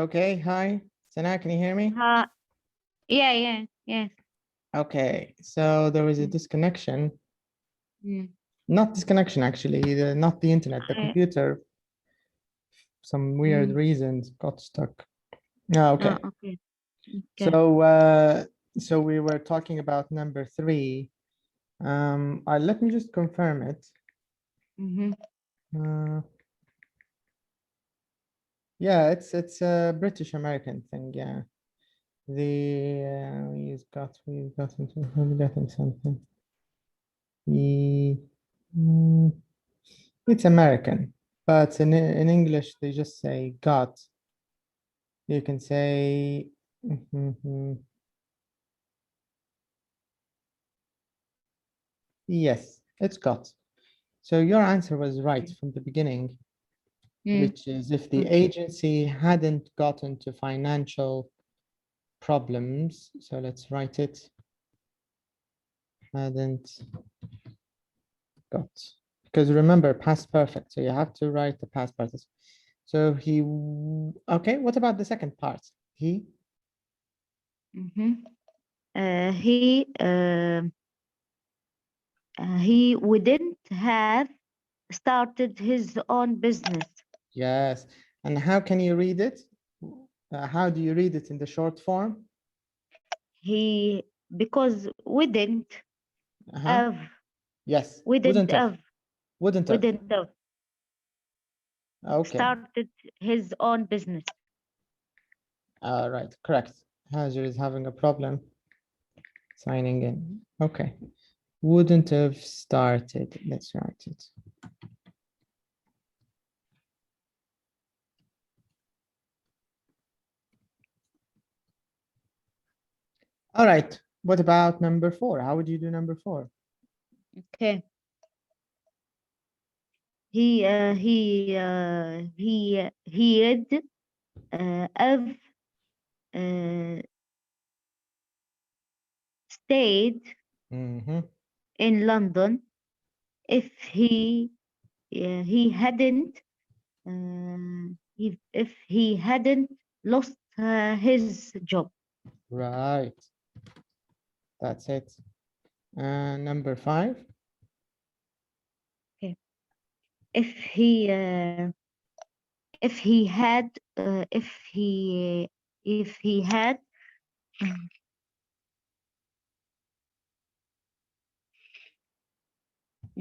Okay, hi. Sana, can you hear me? Yeah. Okay, so there was a disconnection. Mm. Not disconnection, actually, not the internet, the computer, some weird reasons got stuck. Oh, okay. Okay. So we were talking about number 3. Let me just confirm it. Yeah, it's a British American thing. Yeah, we've gotten something. It's American, but in English they just say got. You can say yes, it's got. So your answer was right from the beginning, which is if the agency hadn't gotten to financial problems. So let's write it. Hadn't got. Because remember, past perfect. So you have to write the past participle. So he, okay, what about the second part? He? He wouldn't have started his own business. Yes. And how can you read it? How do you read it in the short form? Because wouldn't have. Yes. Wouldn't have. Wouldn't have. Wouldn't have. Okay. Started his own business. Right. Correct. Hajar is having a problem signing in. Okay. Wouldn't have started. Let's write it. All right. What about number 4? How would you do number 4? Okay. He'd have stayed in London if he hadn't lost his job. Right. That's it. Number 5. Okay. If he had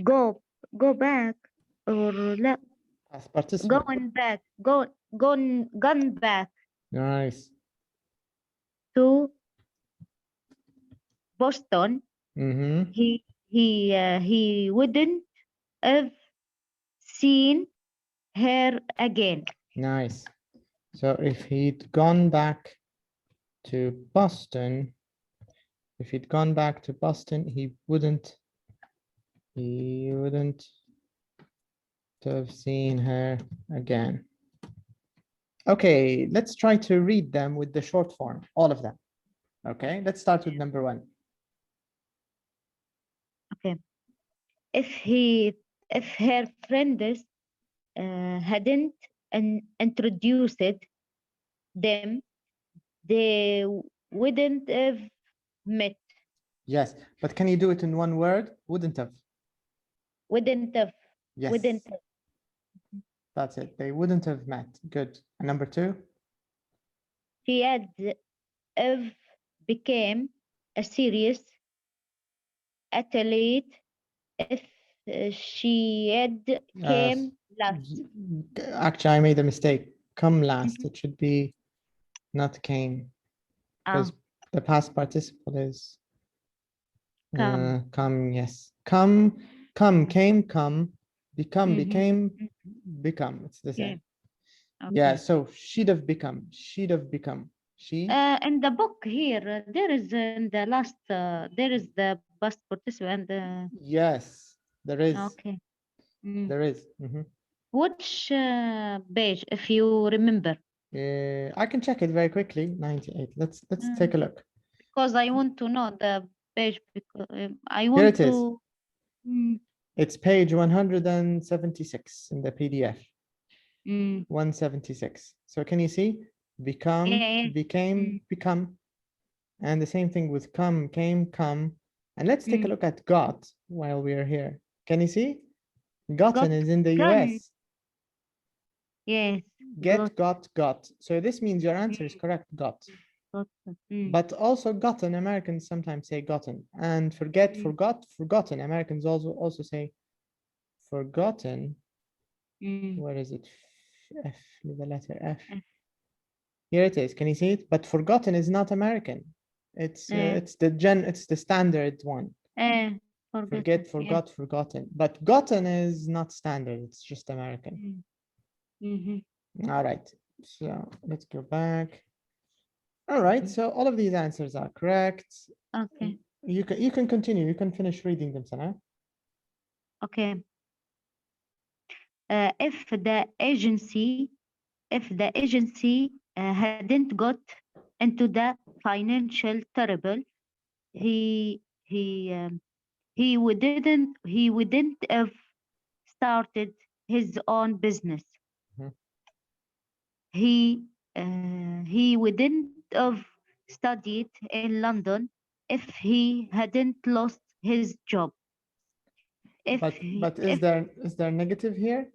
go back or لا Past participle. gone back Nice. to Boston, he wouldn't have seen her again. Nice. So if he'd gone back to Boston, he wouldn't have seen her again. Okay, let's try to read them with the short form, all of them. Okay, let's start with number 1. Okay. If her friends hadn't introduced them, they wouldn't have met. Yes, but can you do it in one word? Wouldn't have. Wouldn't have. Yes. Wouldn't have. That's it. They wouldn't have met. Good. And number 2? She had became a serious athlete if she had came last. Actually, I made a mistake. Come last. It should be not came. Because the past participle is come, yes. Come, came, come, become, became, become. It's the same. Okay. Yeah, so she'd have become. She. In the book here, there is in the last, there is the past participle and yes, there is. Okay. There is. Which page, if you remember? I can check it very quickly. 98. Let's take a look. Because I want to know the page. Because I want Here it is. to. It's page 176 in the PDF. 176. So can you see? become, Yeah. became, become. And the same thing with come, came, come. And let's take a look at got while we are here. Can you see? Gotten is in the Gone. US. Yes. Get, got. So this means your answer is correct, got. But also gotten, Americans sometimes say gotten. And forget, forgot, forgotten. Americans also say forgotten. Where is it? F, the letter F. Here it is. Can you see it? But forgotten is not American. It's the standard one. Forget, forgot, forgotten. But gotten is not standard. It's just American. All right. So let's go back. All right. So all of these answers are correct. Okay. You can continue. You can finish reading them, Sana. Okay. If the agency hadn't got into the financial trouble, he wouldn't have started his own business. He wouldn't have studied in London if he hadn't lost his job. But is there negative here?